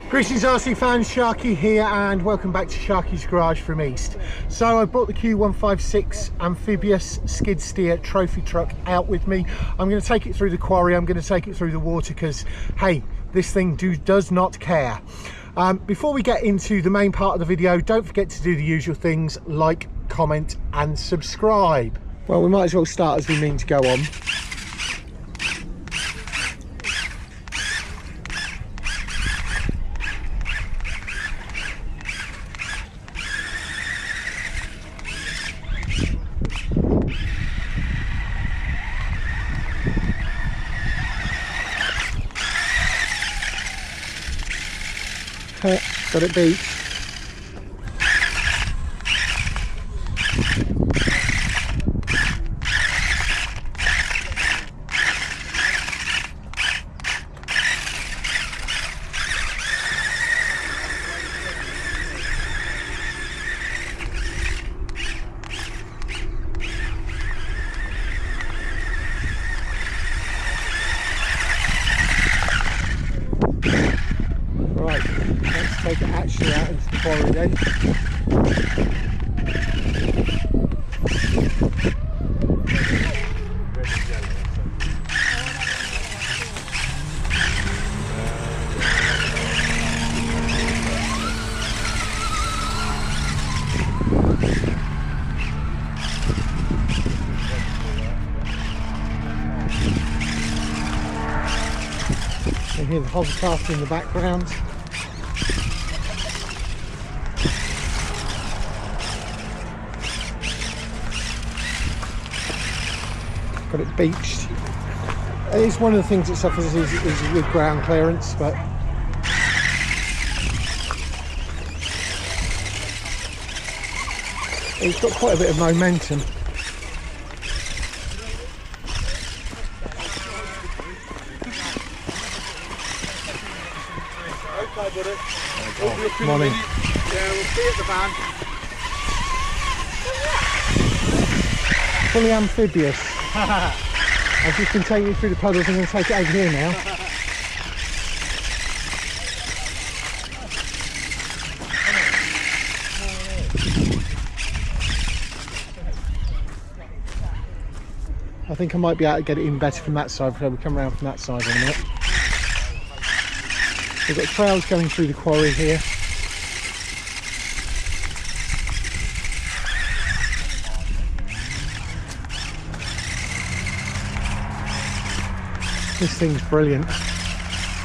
Greetings RC fans, Sharky here and welcome back to Sharky's Garage from East. So I brought the Q156 Amphibious skid steer trophy truck out with me. I'm going to take it through the quarry, I'm going to take it through the water because, hey, this thing does not care. Before we get into the main part of the video, don't forget to do the usual things like, comment and subscribe. Well, we might as well start as we mean to go on. Got it beat. Right, let's take it actually out into the quarry then. You hear the hovercraft in the background. Got it beached. It's one of the things that suffers is with ground clearance, but it's got quite a bit of momentum. Okay, buddy. Morning. Yeah, we'll see you at the van. Fully amphibious. I've just been taking you through the puddles. I'm going to take it over here now. I think I might be able to get it in better from that side, so we'll come around from that side in a minute. We've got trails going through the quarry here. This thing's brilliant,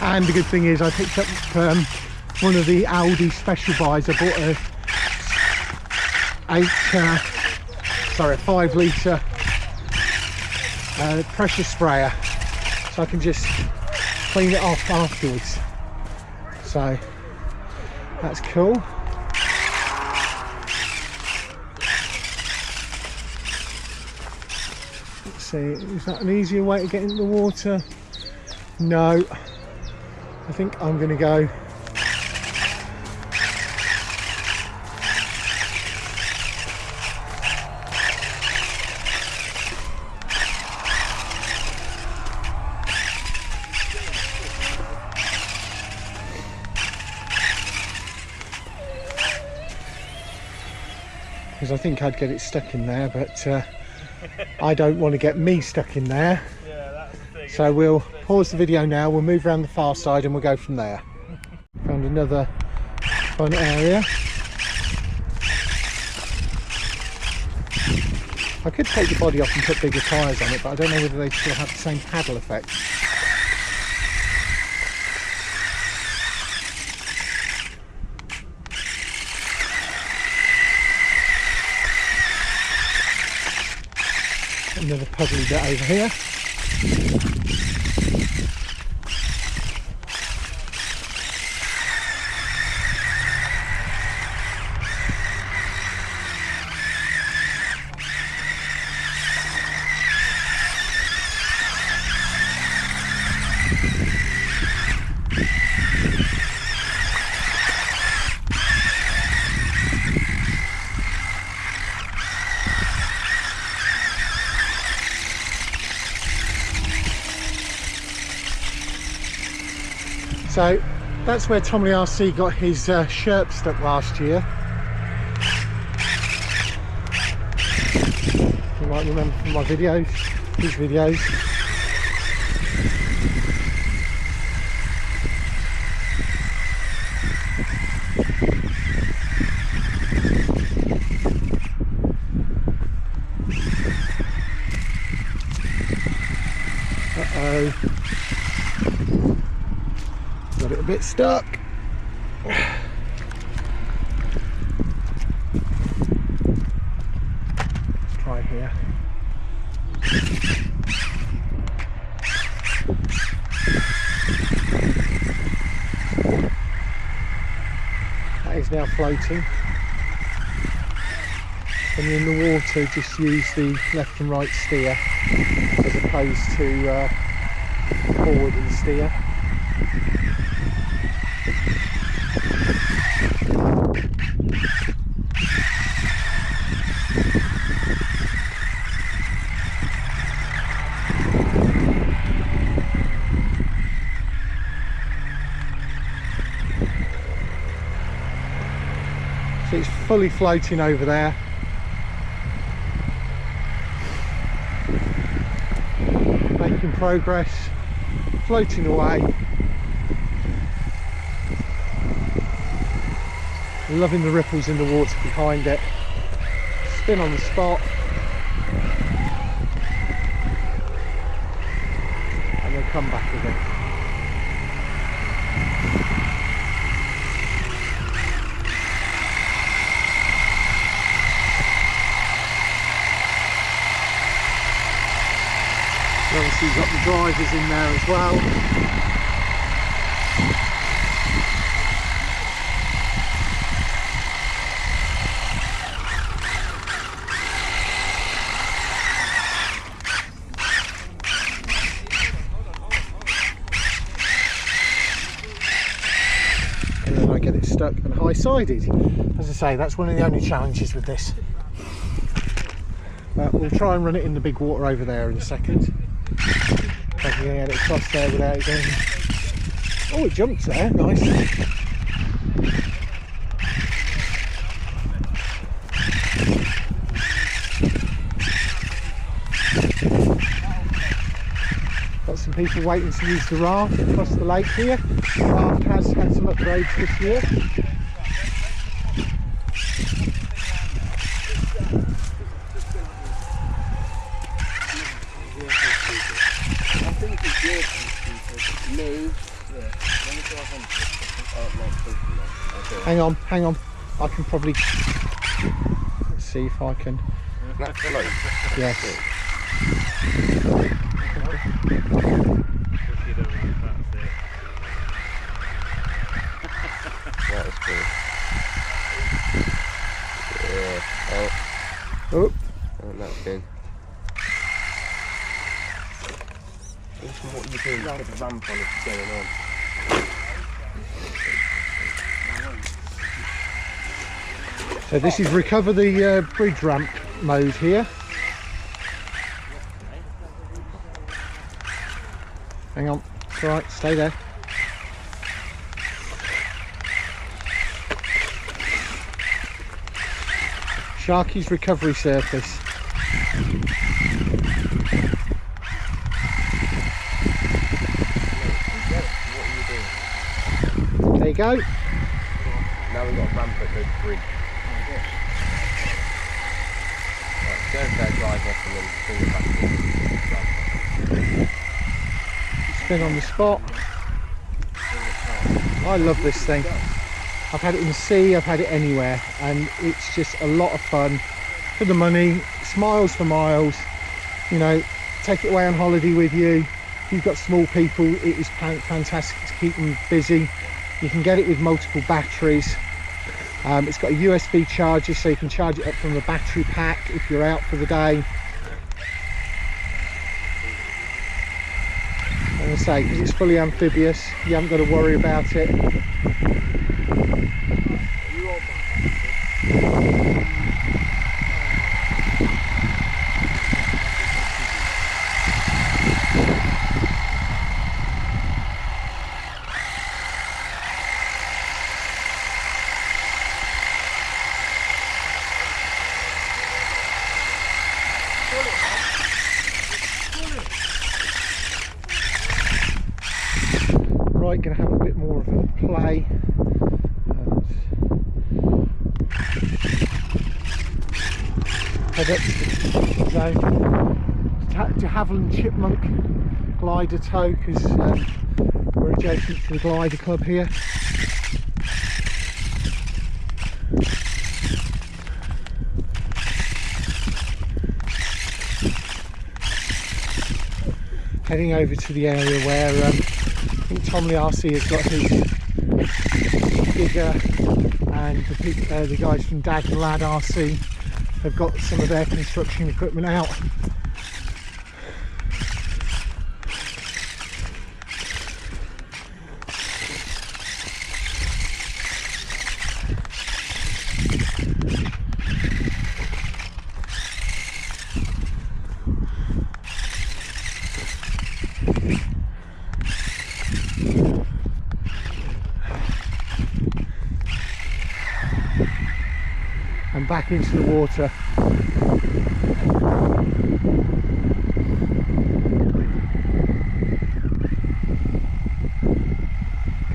and the good thing is I picked up one of the Aldi special buys. I bought a 5 litre pressure sprayer, so I can just clean it off afterwards. So that's cool. Let's see, is that an easier way to get into the water? No, I think I'm going to go because I think I'd get it stuck in there, but I don't want to get me stuck in there. Yeah, that's the thing. So we'll pause the video now, we'll move around the far side and we'll go from there. Found another fun area. I could take the body off and put bigger tyres on it, but I don't know whether they still have the same paddle effect. Another puddly bit over here. So That's where Tommy RC got his shirt stuck last year. You might remember from my videos, his videos. Uh-oh. Got it a bit stuck. Let's try here. That is now floating. When you're in the water, just use the left and right steer as opposed to forward and steer. So it's fully floating over there. Making progress, floating away. Loving the ripples in the water behind it. Spin on the spot. And then come back again. Obviously you've got the drivers in there as well. And then I get it stuck and high-sided. As I say, that's one of the only challenges with this. But we'll try and run it in the big water over there in a second. I can get it across there without it going. Oh, it jumps there, nice. Got some people waiting to use the raft across the lake here. The raft has had some upgrades this year. Hang on. I can probably. Let's see if I can. That float? Yes. That is cool. Yeah. Oh. Oh, that's good. What are you doing? You have a ramp on it's going on. So this is recover the bridge ramp mode here. Hang on, it's alright, stay there. Sharkys Recovery surface. There you go. Now we've got a ramp at the bridge. Right, go there, drive off and then bring it back in. Spin on the spot. I love this thing. I've had it in the sea, I've had it anywhere, and it's just a lot of fun for the money. It's miles for miles. You know, take it away on holiday with you. If you've got small people, it is fantastic to keep them busy. You can get it with multiple batteries. It's got a USB charger, so you can charge it up from the battery pack if you're out for the day. And I say, because it's fully amphibious, you haven't got to worry about it. site, going to have a bit more of a play. Head up to the zone. De Havilland Chipmunk glider tow, because we're adjacent to the glider club here. Heading over to the area where I think Tom Lee RC has got his digger, and the guys from Dag and Lad RC have got some of their construction equipment out. And back into the water.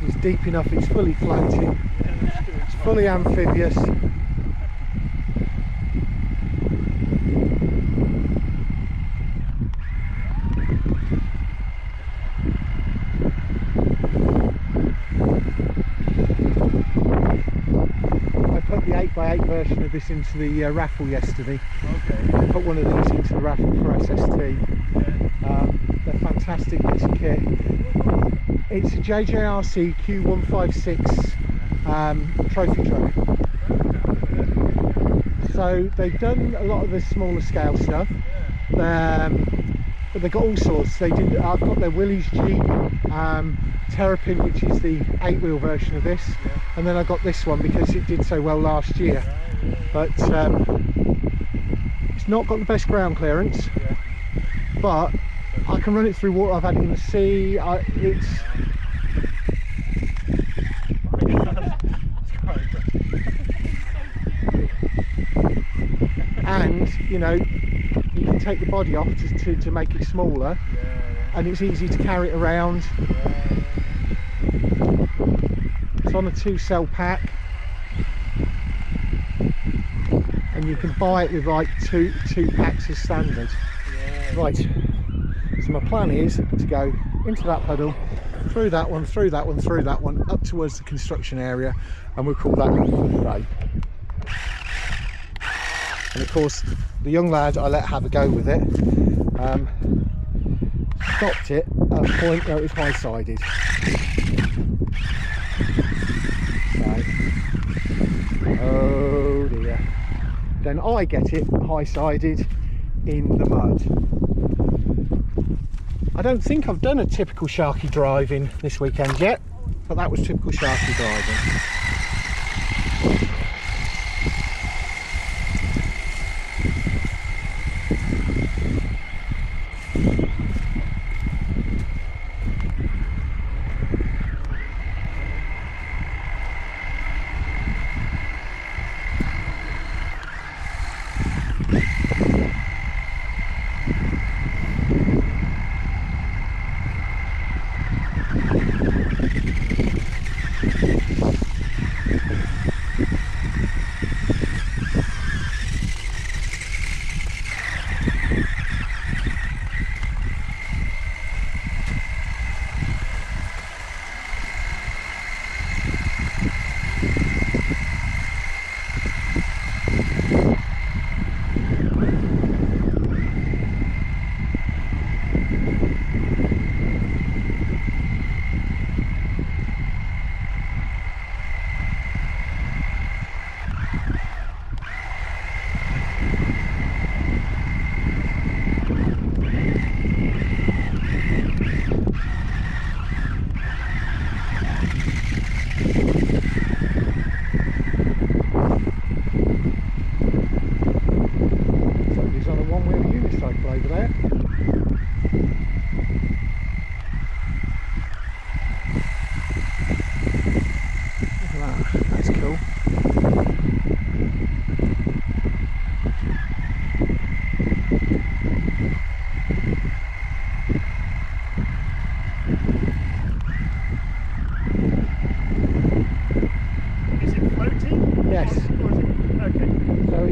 It's deep enough, it's fully floating, it's fully amphibious. The 8x8 version of this into the raffle yesterday. Okay. I put one of these into the raffle for SST. They're fantastic bits of kit. It's a JJRC Q156 trophy truck. So they've done a lot of the smaller scale stuff, but they've got all sorts. I've got their Willys Jeep Terrapin, which is the 8-wheel version of this, and then I got this one because it did so well last year. But it's not got the best ground clearance, but I can run it through water. I've had it in the sea. And you know, you can take the body off to make it smaller, and it's easy to carry it around. It's on a 2-cell pack, and you can buy it with like two packs as standard. Right, so my plan is to go into that puddle, through that one, through that one, through that one, up towards the construction area, and we'll call that for the day. And of course, the young lad I let have a go with it, stopped it at a point where it was high-sided. Oh dear. Then I get it high-sided in the mud. I don't think I've done a typical Sharky driving this weekend yet, but that was typical Sharky driving.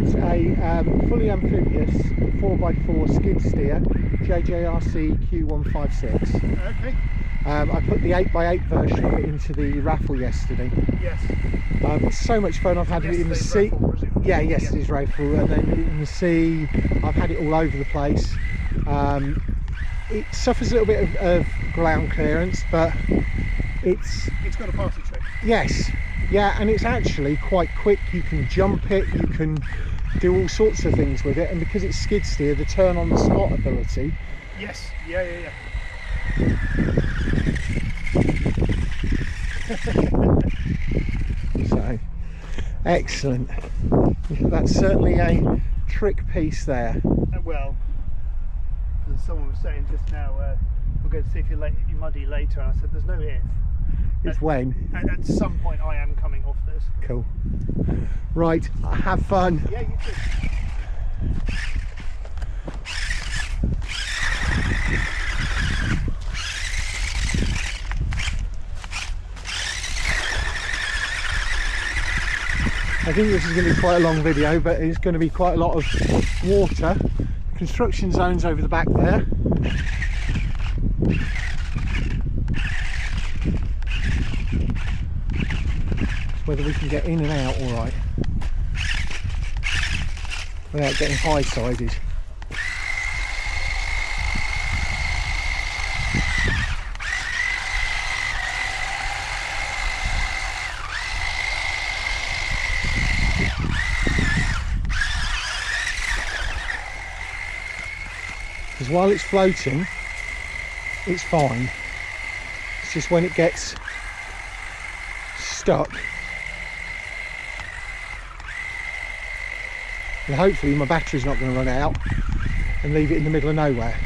It's a fully amphibious 4x4 skid steer JJRC Q156. Okay. I put the 8x8 version of it into the raffle yesterday. Yes. It's so much fun. I've had it in the sea. Yeah, yesterday's raffle, and then in the sea. I've had it all over the place. It suffers a little bit of ground clearance, but it's got a party trick. Yes, yeah, and it's actually quite quick. You can jump it, you can do all sorts of things with it, and because it's skid steer, the turn on the spot ability. Yes, yeah. So excellent. That's certainly a trick piece there. Well, as someone was saying just now, we're going to see if you're muddy later, and I said there's no if. It's when. At some point I am coming off this. Cool. Right, have fun. Yeah, you too. I think this is going to be quite a long video, but it's going to be quite a lot of water. Construction zones over the back there. Whether we can get in and out all right without getting high sided. Because while it's floating, it's fine. It's just when it gets stuck, and hopefully my battery's not going to run out and leave it in the middle of nowhere.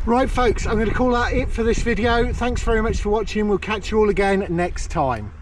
Right folks, I'm going to call that it for this video. Thanks very much for watching. We'll catch you all again next time.